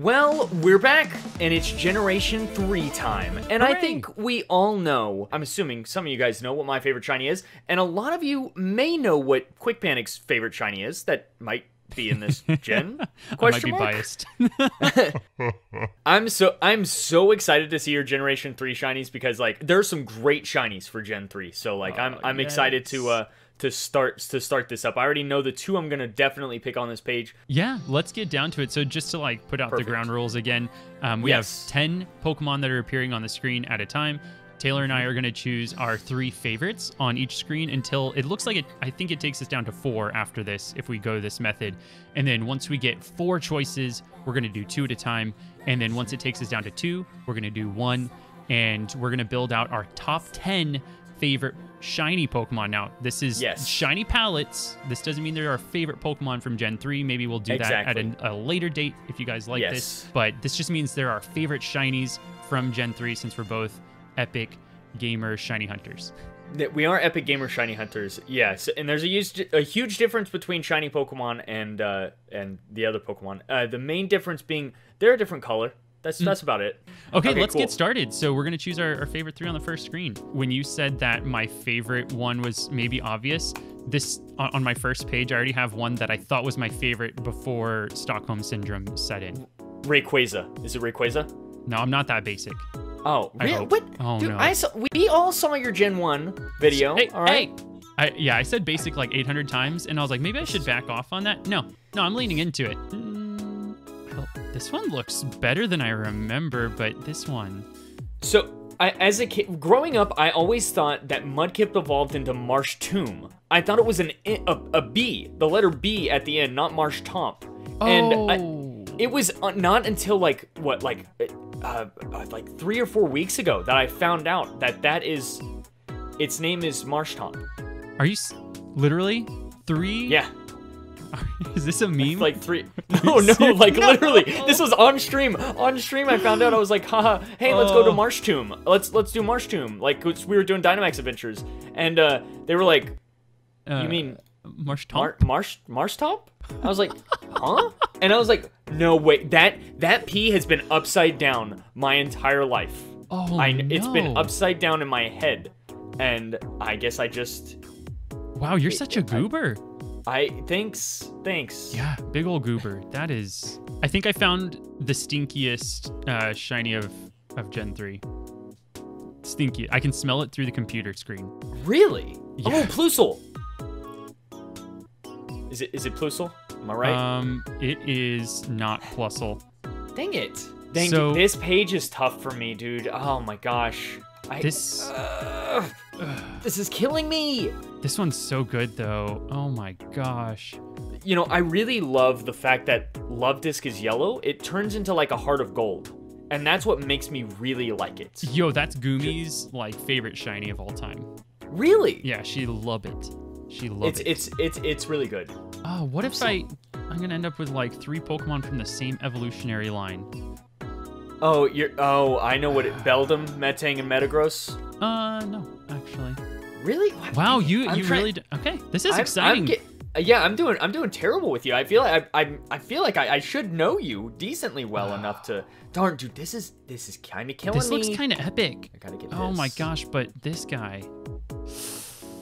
Well, we're back, and it's Generation 3 time. And Hooray. I think we all know, I'm assuming some of you guys know what my favorite shiny is, and a lot of you may know what KwikPanik's favorite shiny is that might be in this gen. I might be biased. I'm so excited to see your Generation 3 shinies because like there's some great shinies for Gen 3. So like I'm excited to start this up. I already know the two I'm gonna definitely pick on this page. Yeah, let's get down to it. So just to like put out the ground rules again, we have 10 Pokemon that are appearing on the screen at a time. Taylor and I are going to choose our 3 favorites on each screen until it looks like it. I think it takes us down to 4 after this if we go this method. And then once we get 4 choices, we're going to do 2 at a time. And then once it takes us down to 2, we're going to do 1. And we're going to build out our top 10 favorite shiny Pokemon. Now, this is shiny palettes. This doesn't mean they're our favorite Pokemon from Gen 3. Maybe we'll do that at a later date if you guys like this. But this just means they're our favorite shinies from Gen 3 since we're both epic gamer shiny hunters. We are epic gamer shiny hunters, yes. And there's a huge difference between shiny Pokemon and the other Pokemon. The main difference being they're a different color. That's about it. Okay, let's get started. So we're gonna choose our favorite 3 on the first screen. When you said that my favorite one was maybe obvious, this on my first page I already have one that I thought was my favorite before Stockholm Syndrome set in. Rayquaza. Is it Rayquaza? No, I'm not that basic. Oh, really? What? Oh, dude, no. We all saw your Gen 1 video, all right? Hey. I said basic like 800 times, and I was like, maybe I should back off on that. No, I'm leaning into it. Well, this one looks better than I remember, but this one... So, as a kid, growing up, I always thought that Mudkip evolved into Marsh Tomb. I thought it was a B, the letter B at the end, not Marsh Tomp. Oh. And it was not until like 3 or 4 weeks ago that I found out that its name is Marsh Tomp. Are you literally 3? Yeah. Is this a meme? Like 3. No, like literally. This was on stream. On stream, I found out. I was like, haha, hey, let's go to Marsh Tomb. Let's do Marsh Tomb. Like we were doing Dynamax adventures, and they were like, you mean Marsh Tomp? Marsh Tomp? I was like, huh? And I was like, no way. That P has been upside down my entire life. Oh, no. It's been upside down in my head, and I guess I just. Wow, you're such a goober. Thanks. Yeah, big old goober. That is. I think I found the stinkiest shiny of Gen 3. Stinky. I can smell it through the computer screen. Really? Yeah. Oh, Plusle. Is it Plusle? Am I right? It is not Plusle. Dang it. This page is tough for me, dude. Oh my gosh. This is killing me. This one's so good though. Oh my gosh. You know, I really love the fact that Love Disc is yellow. It turns into like a heart of gold. And that's what makes me really like it. Yo, that's Gumi's like favorite shiny of all time. Really? Yeah, she love it. She loves it. It's really good. Oh, what if I'm gonna end up with like 3 Pokemon from the same evolutionary line? Oh, I know what Beldum, Metang, and Metagross? No, actually. Really? Wow, you really okay. This is exciting. I'm doing terrible with you. I feel like I should know you decently well enough to. Darn, dude, this is kind of killing me. This looks kind of epic. I gotta get this. Oh my gosh, but this guy.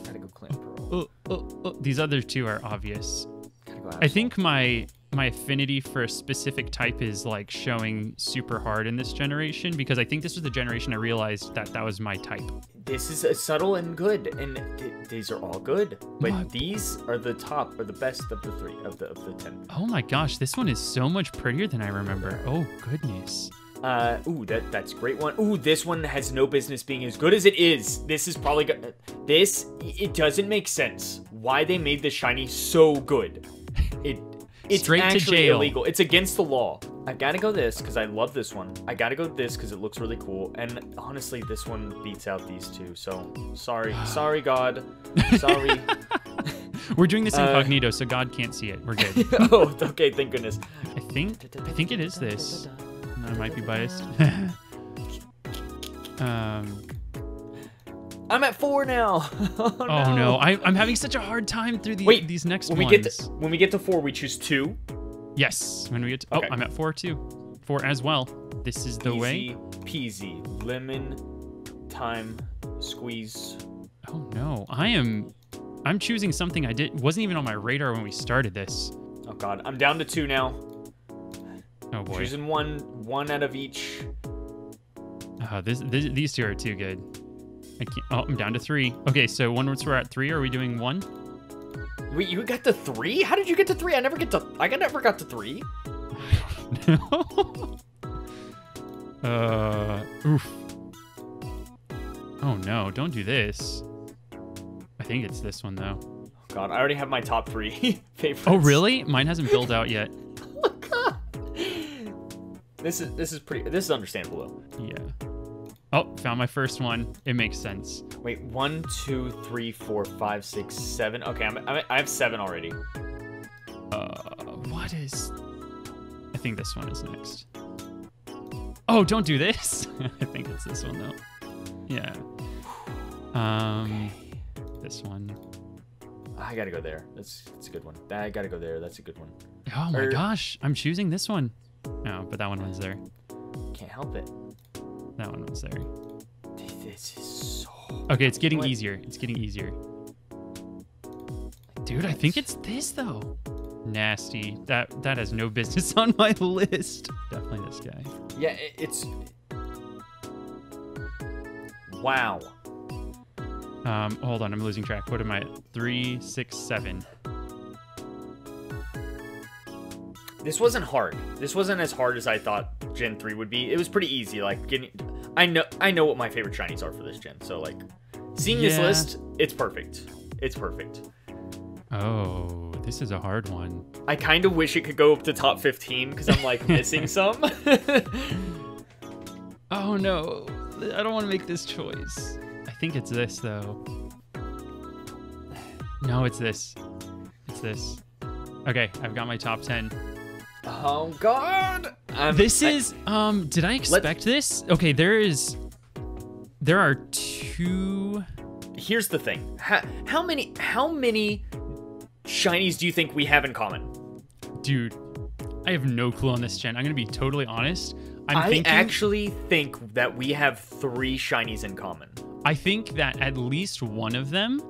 Gotta go Clamperl. These other 2 are obvious. Gotta go I think my affinity for a specific type is like showing super hard in this generation because I think this was the generation I realized that was my type. This is subtle and good, and these are all good, but these are the top or the best of the 3 of the 10. Oh my gosh, this one is so much prettier than I remember. Oh goodness. Ooh, that's a great one. Ooh, this one has no business being as good as it is. This is probably good. It doesn't make sense why they made this shiny so good. It's straight actually to jail. Illegal. It's against the law. I gotta go this because I love this one. I gotta go this because it looks really cool. And honestly, this one beats out these 2. So sorry, God, sorry. We're doing this incognito, so God can't see it. We're good. Oh, okay. Thank goodness. I think it is this. I might be biased. I'm at 4 now. Oh no, I'm having such a hard time through these next ones. When we get to 4, we choose 2. Yes, when we get to, I'm at 4 too. 4 as well. This is the way. Peasy. Lemon time squeeze. Oh no, I'm choosing something wasn't even on my radar when we started this. Oh god, I'm down to 2 now. Oh boy. Choosing one out of each. These 2 are too good. I can't. Oh, I'm down to 3. Okay, so once we're at 3, are we doing 1? Wait, you got to 3? How did you get to 3? I never got to 3. Oof. Oh no, don't do this. I think it's this one though. Oh god, I already have my top 3 favorites. Oh really? Mine hasn't built out yet. Oh god. This is understandable though. Yeah. Oh, found my first one. It makes sense. Wait, 1, 2, 3, 4, 5, 6, 7. Okay, I have 7 already. What is? I think this one is next. Oh, don't do this. I think it's this one though. Yeah. This one. I gotta go there. That's a good one. I gotta go there. That's a good one. Oh my gosh, I'm choosing this one. No, but that one was there. Can't help it. That one was there. This is so... Okay, it's getting easier. It's getting easier. Dude, I think it's this though. Nasty. That has no business on my list. Definitely this guy. Yeah, it's... Wow. Hold on, I'm losing track. What am I? 3, 6, 7. This wasn't hard. This wasn't as hard as I thought Gen 3 would be. It was pretty easy. Like I know what my favorite shinies are for this gen. So like seeing this list, it's perfect. It's perfect. Oh, this is a hard one. I kind of wish it could go up to top 15 because I'm like missing some. Oh no, I don't want to make this choice. I think it's this though. No, it's this. It's this. Okay, I've got my top 10. Oh god. Did I expect this? Okay, there are 2. Here's the thing. How many shinies do you think we have in common? Dude, I have no clue on this gen. I'm gonna be totally honest. I actually think that we have 3 shinies in common. I think that at least one of them,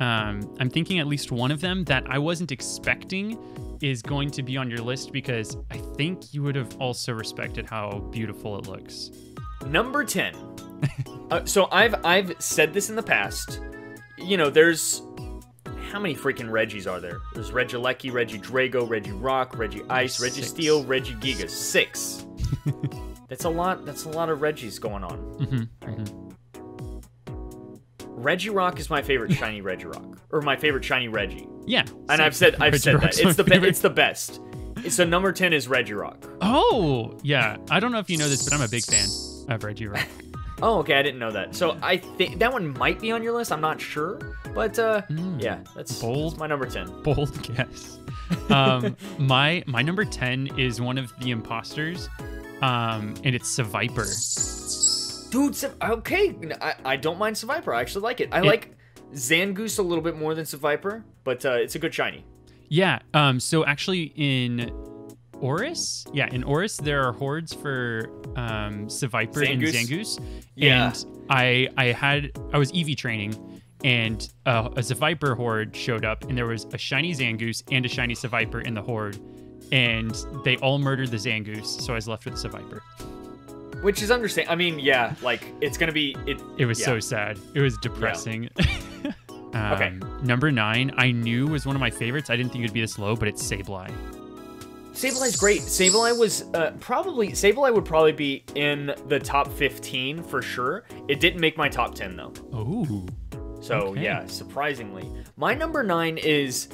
I'm thinking at least one of them that I wasn't expecting is going to be on your list because I think you would have also respected how beautiful it looks. Number 10. So I've said this in the past. You know, there's... How many freaking Reggies are there? There's Regilecki, Reggie Drago, Reggie Rock, Reggie Ice, Reggie Steel, Reggie Gigas. 6. That's a lot of Reggies going on. Mm-hmm, mm-hmm. Reggie Rock is my favorite shiny Reggie Rock. Or my favorite shiny Reggie. Yeah. And I've said that. It's the best. So number 10 is Reggie Rock. Oh, yeah. I don't know if you know this, but I'm a big fan of Reggie Rock. Oh, okay. I didn't know that. So I think that one might be on your list. I'm not sure. But yeah, that's my number 10. Bold guess. My number 10 is one of the imposters. And it's Seviper. Dude, okay. I don't mind Seviper. I actually like it. I like Zangoose a little bit more than Seviper, but it's a good shiny. Yeah. So actually in Oris, in Oris there are hordes for Seviper and Zangoose. Yeah. And I was EV training, and a Seviper horde showed up, and there was a shiny Zangoose and a shiny Seviper in the horde, and they all murdered the Zangoose, so I was left with the Seviper. Which is understandable. I mean, yeah, like it's gonna be. It was so sad. It was depressing. Yeah. Okay. Number 9, I knew was one of my favorites. I didn't think it would be this low, but it's Sableye. Sableye's great. Sableye was Sableye would probably be in the top 15 for sure. It didn't make my top 10 though. Oh. So okay. Yeah, surprisingly, my number 9 is.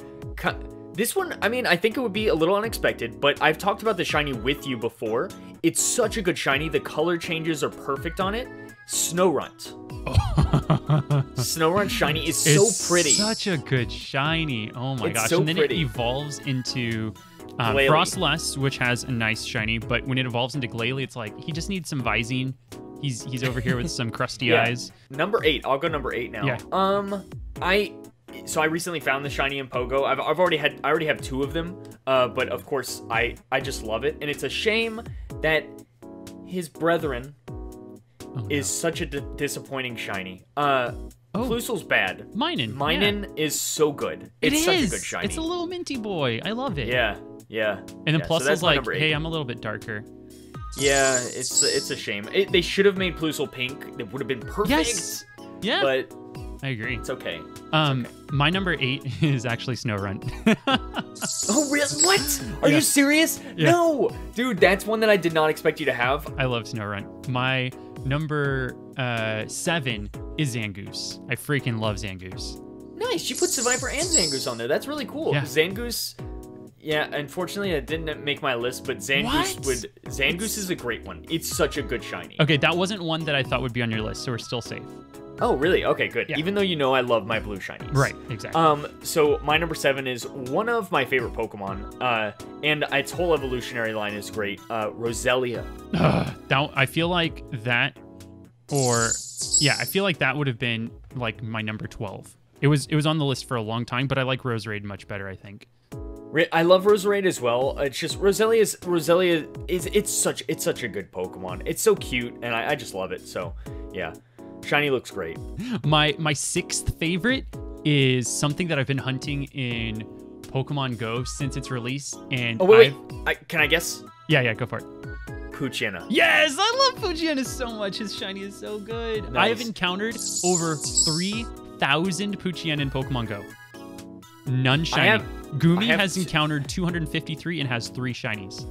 This one, I mean, I think it would be a little unexpected, but I've talked about the shiny with you before. It's such a good shiny. The color changes are perfect on it. Snorunt. Snorunt shiny is so pretty. Such a good shiny. Oh my gosh. So and then pretty. It evolves into Frostless, which has a nice shiny, but when it evolves into Glalie, it's like he just needs some Visine. He's over here with some crusty eyes. Number 8. I'll go number 8 now. Yeah. So I recently found the shiny in Pogo. I already have 2 of them, but of course I just love it, and it's a shame that his brethren Oh, is no. such a disappointing shiny. Plusle's bad. Minun is so good. It's such a good shiny. It's a little minty boy. I love it. Yeah. And then Plus is like, number 8. hey, I'm a little bit darker. Yeah, it's a shame. They should have made Plusle pink. It would have been perfect. Yes. Yeah. But I agree. it's okay. My number 8 is actually Snorunt. Oh, really? What? Are you serious? Yeah. No, dude, that's one that I did not expect you to have. I love Snorunt. My number 7 is Zangoose. I freaking love Zangoose. Nice. You put Survivor and Zangoose on there. That's really cool. Yeah. Zangoose. Yeah, unfortunately, it didn't make my list, but Zangoose is a great one. It's such a good shiny. Okay, that wasn't one that I thought would be on your list, so we're still safe. Oh, really? Okay, good. Yeah. Even though you know I love my blue shinies. Right, exactly. So my number 7 is one of my favorite Pokemon, and its whole evolutionary line is great. Roselia. I feel like that, I feel like that would have been like my number 12. It was on the list for a long time, but I like Roserade much better, I think. I love Roserade as well. It's just Roselia is it's such a good Pokemon. It's so cute, and I just love it. So yeah, shiny looks great. My 6th favorite is something that I've been hunting in Pokemon Go since its release, and can I guess? Yeah, go for it. Poochyena. Yes, I love Poochyena so much. His shiny is so good. Nice. I have encountered over 3,000 Poochyena in Pokemon Go. None shiny. Gumi has encountered 253 and has 3 shinies.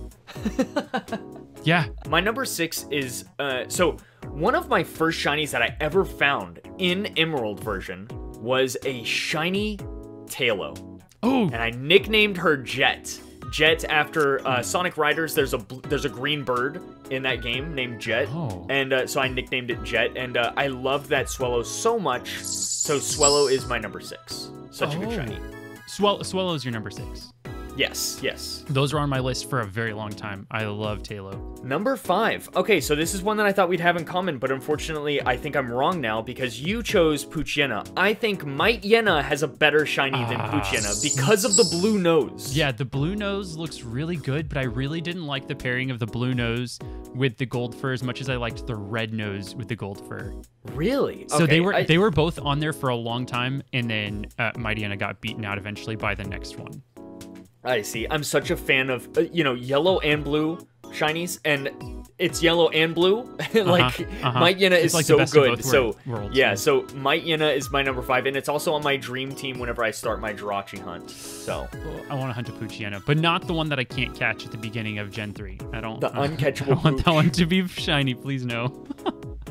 Yeah. My number 6 is so one of my first shinies that I ever found in Emerald version was a shiny Tailo. Oh. And I nicknamed her Jet. Jet after Sonic Riders. There's a green bird in that game named Jet, and so I nicknamed it Jet. And I loved that Swellow so much. So Swellow is my number 6. Such a good shiny. Swellow's your number 6. Yes. Those were on my list for a very long time. I love Tailo. Number 5. Okay, so this is one that I thought we'd have in common, but unfortunately, I think I'm wrong now because you chose Poochyena. I think Mightyena has a better shiny than Poochyena because of the blue nose. Yeah, the blue nose looks really good, but I really didn't like the pairing of the blue nose with the gold fur as much as I liked the red nose with the gold fur. Really? So they were both on there for a long time, and then Mightyena got beaten out eventually by the next one. I see. I'm such a fan of, yellow and blue shinies, and it's yellow and blue. Mightyena is like so good. So Mightyena is my number 5, and it's also on my dream team whenever I start my Jirachi hunt. So I want to hunt a Poochyena, but not the one that I can't catch at the beginning of Gen 3. I uncatchable. I want that one to be shiny, please no.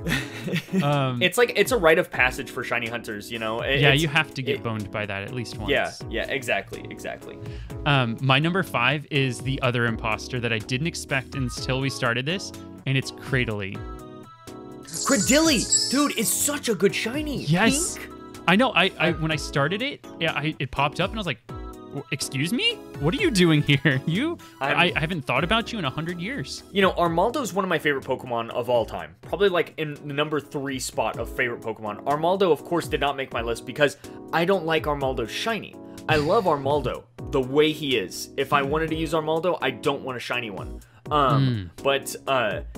It's a rite of passage for shiny hunters, you have to get boned by that at least once. Yeah, exactly. My number 5 is the other imposter that I didn't expect until we started this, and it's Cradily. Dude, it's such a good shiny. Yes. Pink. I know. I when I started it, it popped up and I was like, excuse me? What are you doing here? I haven't thought about you in 100 years. Armaldo is one of my favorite Pokemon of all time. Probably like in the number 3 spot of favorite Pokemon. Armaldo, of course, did not make my list because I don't like Armaldo's shiny. I love Armaldo the way he is. If I wanted to use Armaldo, I don't want a shiny one. But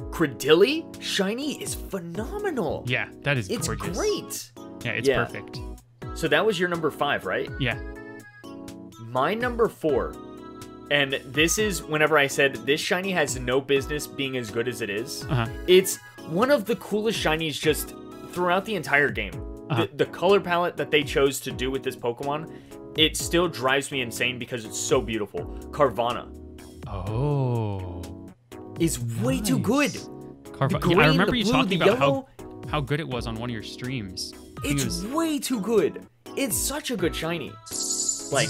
Cradily shiny is phenomenal. Yeah, that is gorgeous. It's great. Yeah, it's perfect. So that was your number 5, right? Yeah. My number 4, and this is whenever I said this shiny has no business being as good as it is. It's one of the coolest shinies just throughout the entire game. The color palette that they chose to do with this Pokemon, it still drives me insane because it's so beautiful. Carvanha. Is way too good. I remember you talking about how good it was on one of your streams. It's way too good. It's such a good shiny. Like,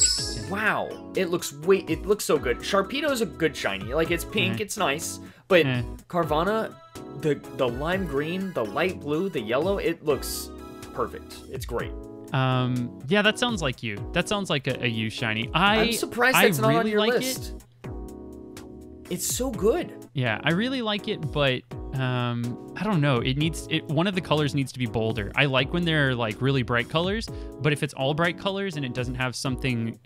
wow, it looks so good. Sharpedo is a good shiny. Like, it's pink, it's nice, but Carvanha, the lime green, the light blue, the yellow, it looks perfect. It's great. Yeah, that sounds like you. That sounds like a you shiny. I'm surprised that's not on your list. It's so good. Yeah, I really like it, but I don't know. One of the colors needs to be bolder. I like when they're like really bright colors, but if it's all bright colors and it doesn't have something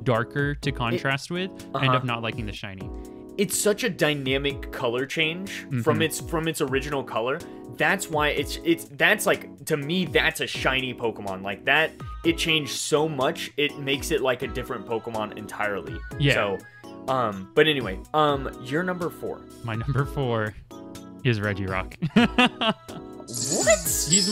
darker to contrast with, I end up not liking the shiny. it's such a dynamic color change from its original color. That's why that's like, to me, that's a shiny Pokemon. Like that, it changed so much, it makes it like a different Pokemon entirely. Yeah. So, but anyway, your number 4. My number 4 is Regirock. What? He's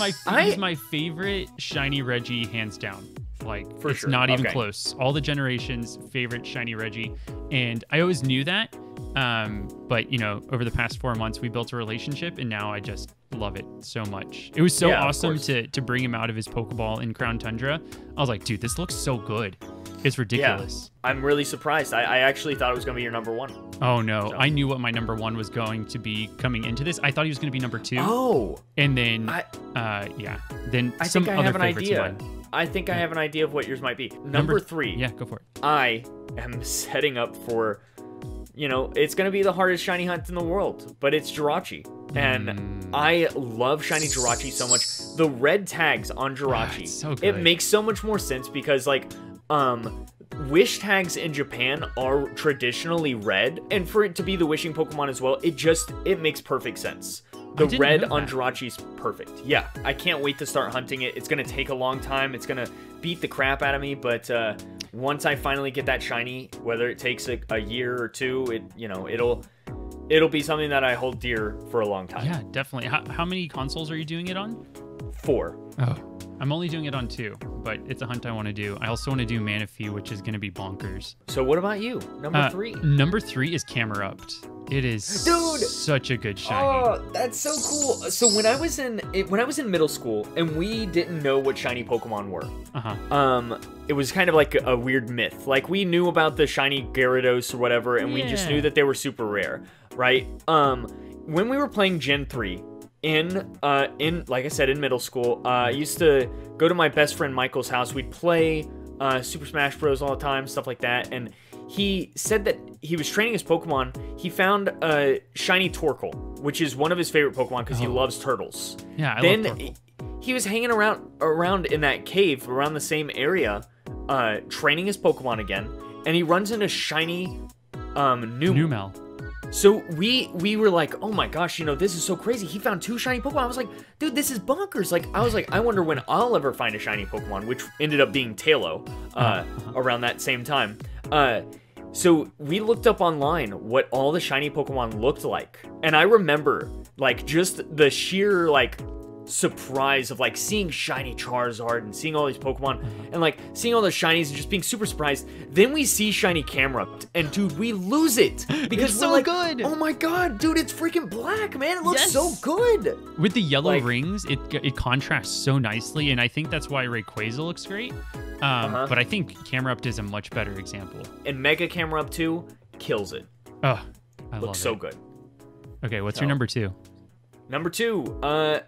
my favorite shiny Reggie, hands down. Like, for it's sure. not even close. All the generations, favorite shiny Reggie. And I always knew that. But, you know, over the past 4 months, we built a relationship, and now I just love it so much. It was so awesome to bring him out of his Pokeball in Crown Tundra. I was like, dude, this looks so good. It's ridiculous. Yeah, I'm really surprised. I actually thought it was going to be your number 1. Oh, no. So. I knew what my number 1 was going to be coming into this. I thought he was going to be number 2. Oh. And then, Then I some think I other have an favorites idea. of mine. I think I have an idea of what yours might be. Number 3. Yeah, go for it. I am setting up for, you know, it's going to be the hardest shiny hunt in the world, but it's Jirachi. And I love shiny Jirachi so much. The red tags on Jirachi, so good. It makes so much more sense because, like, wish tags in Japan are traditionally red, and for it to be the wishing Pokemon as well, it makes perfect sense. The red on Jirachi's perfect. Yeah, I can't wait to start hunting it. It's gonna take a long time. It's gonna beat the crap out of me, but once I finally get that shiny, whether it takes a year or 2, it'll be something that I hold dear for a long time. Yeah, definitely. How many consoles are you doing it on? 4. Oh, I'm only doing it on 2, but it's a hunt I want to do. I also want to do Manaphy, which is going to be bonkers. So what about you? Number 3? Number 3 is Camerupt. It is such a good shiny. Oh, that's so cool. So when I was in middle school and we didn't know what shiny Pokemon were, it was kind of like a weird myth. Like, we knew about the shiny Gyarados or whatever, and we just knew that they were super rare, right? When we were playing Gen 3 in like I said, in middle school, I used to go to my best friend Michael's house. We'd play Super Smash Bros. All the time, stuff like that, and he said that he was training his Pokemon. He found a shiny Torkoal, which is one of his favorite Pokemon because he loves turtles. Yeah, I love Torkoal. He was hanging around in that cave around the same area, training his Pokemon again, and he runs into shiny Numel. So we were like, oh my gosh, you know, this is so crazy. He found 2 shiny Pokemon. I was like, dude, this is bonkers. Like, I was like, I wonder when I'll ever find a shiny Pokemon, which ended up being Tailo around that same time. So we looked up online what all the shiny Pokemon looked like. And I remember, like, just the sheer, like, surprise of, like, seeing shiny Charizard and seeing all these Pokemon and, like, seeing all the shinies and just being super surprised. Then we see shiny Camerupt, and dude, we lose it because it's we're so like, good. Oh my god, dude, it's freaking black, man. It looks so good. With the yellow rings, it contrasts so nicely, and I think that's why Rayquaza looks great. But I think Camerupt is a much better example. And Mega Camerupt 2 kills it. Oh, I love it. Looks so good. Okay, what's your number 2? Number 2,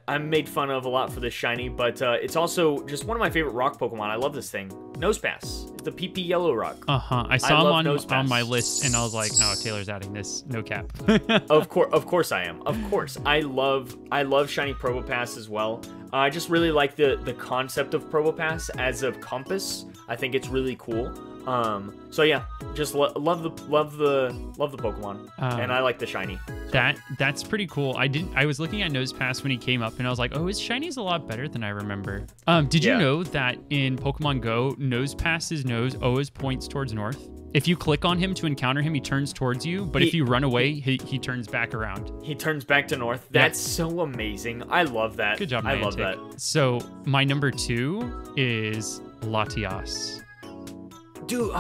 I'm made fun of a lot for this shiny, but it's also just one of my favorite rock Pokemon. I love this thing. Nosepass. It's the PP Yellow Rock. I saw him on my list, and I was like, oh, Taylor's adding this. No cap. Of course I am. Of course. I love shiny Provopass as well. I just really like the concept of Provopass as a compass. I think it's really cool. So yeah, just love the Pokemon, and I like the shiny. That's pretty cool. I was looking at Nosepass when he came up, and I was like, oh, his shiny is a lot better than I remember. Did you know that in Pokemon Go, Nosepass's nose always points towards north? If you click on him to encounter him, he turns towards you, but if you run away, he turns back around. He turns back to north. That's so amazing. I love that. Good job, Niantic. I love that. So my number 2 is Latias. Dude,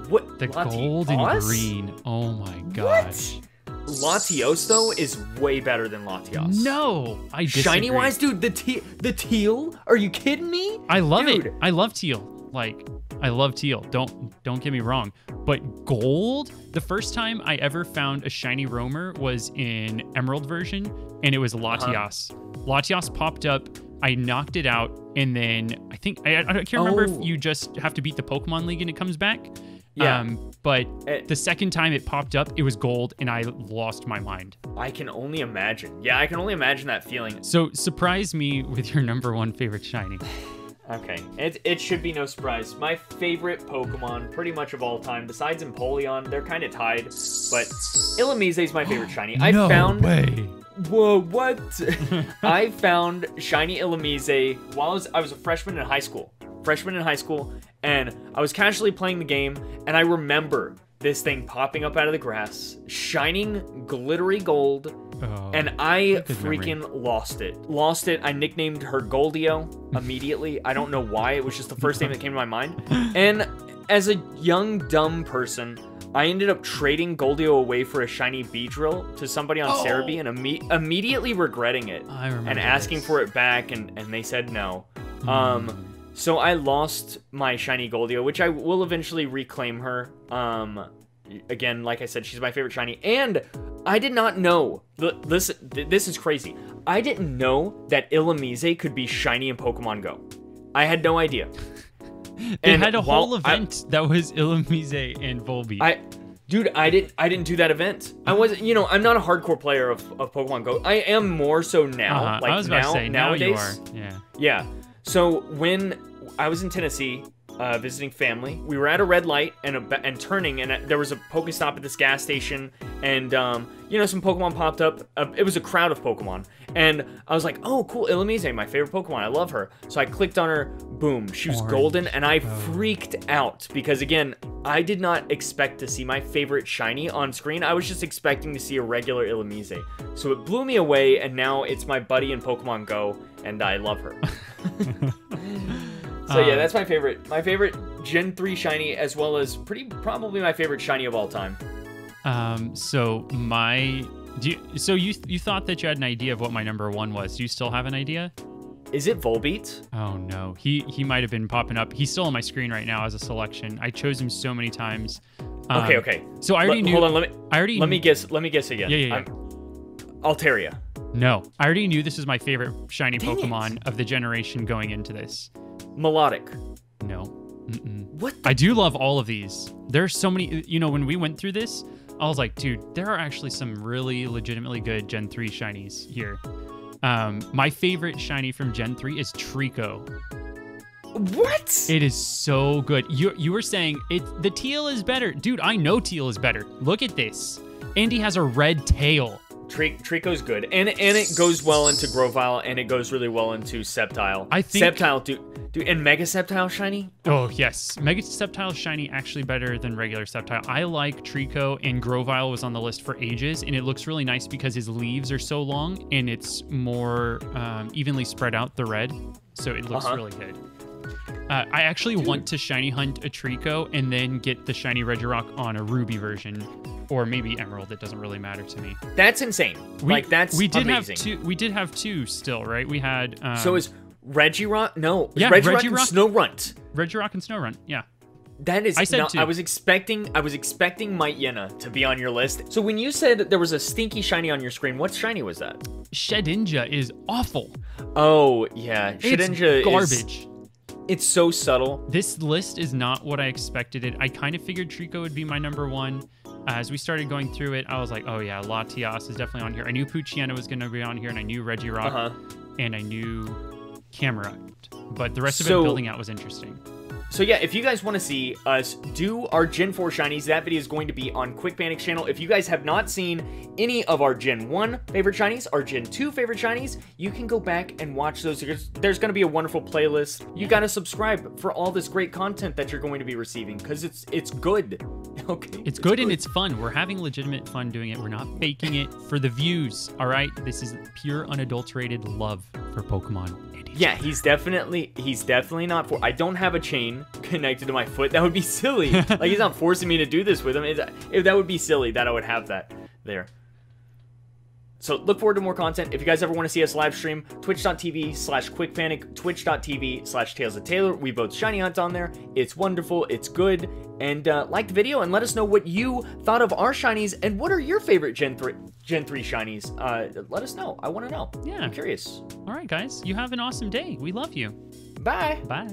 what? The gold and green. Oh my gosh. What? Latios, though, is way better than Latias. No, I disagree. Shiny-wise, dude, the teal? Are you kidding me? I love it. I love teal. Like, I love teal. Don't get me wrong. But gold, the first time I ever found a shiny roamer was in Emerald version, and it was Latias. Latias popped up. I knocked it out, and then I think I can't remember if you just have to beat the Pokemon League and it comes back. Yeah. But the second time it popped up, it was gold, and I lost my mind. I can only imagine. Yeah, I can only imagine that feeling. So surprise me with your number 1 favorite shiny. Okay, it should be no surprise. My favorite Pokemon, pretty much of all time, besides Empoleon, they're kind of tied, but Illumise is my favorite shiny. No way. Whoa, what? I found shiny Illumise while I was a freshman in high school. And I was casually playing the game, and I remember this thing popping up out of the grass, shining glittery gold, and I freaking lost it. I nicknamed her Goldio immediately. I don't know why. It was just the first name that came to my mind. And as a young, dumb person, I ended up trading Goldio away for a shiny Beedrill to somebody on Cerebi and immediately regretting it. I remember and asking for it back, and they said no. So I lost my shiny Goldio, which I will eventually reclaim her. Again, like I said, she's my favorite shiny. And I did not know, this is crazy. I didn't know that Illumise could be shiny in Pokemon Go. I had no idea. They had a whole event that was Illumise and Volbeat. Dude, I didn't do that event. I wasn't, I'm not a hardcore player of Pokemon Go. I am more so now. Like I was about to say, nowadays. Now you are. Yeah. So when I was in Tennessee visiting family, we were at a red light and turning, and there was a Pokestop at this gas station, and some Pokemon popped up. It was a crowd of Pokemon, and I was like, oh, cool, Illumise, my favorite Pokemon. I love her. So I clicked on her. Boom, she was golden, and I freaked out because, again, I did not expect to see my favorite shiny on screen. I was just expecting to see a regular Illumise. So it blew me away, and now it's my buddy in Pokemon Go, and I love her. So yeah, that's my favorite Gen 3 shiny, as well as probably my favorite shiny of all time. You thought that you had an idea of what my number 1 was. Do you still have an idea? Is it Volbeat? Oh no, he might have been popping up. He's still on my screen right now as a selection. I chose him so many times. Okay. So I already knew. Hold on, let me guess again. Yeah. Altaria. No, I already knew this was my favorite shiny Pokemon of the generation going into this. Melodic. No. What? I do love all of these. There's so many. When we went through this, I was like, dude, there are actually some really legitimately good Gen 3 shinies here. My favorite shiny from Gen 3 is Trico. What? It is so good. You were saying the teal is better. Dude, I know teal is better. Look at this. Andy has a red tail. Trico's good. And it goes well into Grovyle, and it goes really well into Sceptile. I think Sceptile, dude, and Mega Sceptile shiny? Oh, yes. Mega Sceptile shiny actually better than regular Sceptile. I like Trico, and Grovyle was on the list for ages, and it looks really nice because his leaves are so long, and it's more evenly spread out, the red, so it looks really good. I actually want to shiny hunt a Trico and then get the shiny Regirock on a Ruby version, or maybe Emerald. It doesn't really matter to me. That's insane. That's amazing. We did have 2 still, right? We had. So is Regirock? No. Yeah, Regirock and Snorunt. Regirock and Snorunt. Yeah. That is. I said 2. I was expecting Might Yenna to be on your list. So when you said there was a stinky shiny on your screen, what shiny was that? Shedinja is awful. Oh yeah, Shedinja is garbage. It's so subtle. This list is not what I expected it. I kind of figured Trico would be my number 1. As we started going through it, I was like, oh yeah, Latias is definitely on here. I knew Poochyena was going to be on here, and I knew Reggie Rock, and I knew Camerupt. But the rest of it building out was interesting. So yeah, if you guys want to see us do our Gen 4 shinies, that video is going to be on KwikPanik's channel. If you guys have not seen any of our Gen 1 favorite shinies, our Gen 2 favorite shinies, you can go back and watch those. There's going to be a wonderful playlist. You got to subscribe for all this great content that you're going to be receiving, because it's good. Okay. It's good and it's fun. We're having legitimate fun doing it. We're not faking it for the views. All right. This is pure unadulterated love for Pokemon. Yeah, he's definitely not I don't have a chain connected to my foot. That would be silly. Like, he's not forcing me to do this with him. That would be silly that I would have that there. So look forward to more content. If you guys ever want to see us live stream, twitch.tv/KwikPanik, twitch.tv/Tales of Taylor. We both shiny hunt on there. It's wonderful. It's good. And like the video and let us know what you thought of our shinies and what are your favorite Gen 3 shinies. Let us know. I want to know. Yeah. I'm curious. All right, guys. You have an awesome day. We love you. Bye. Bye.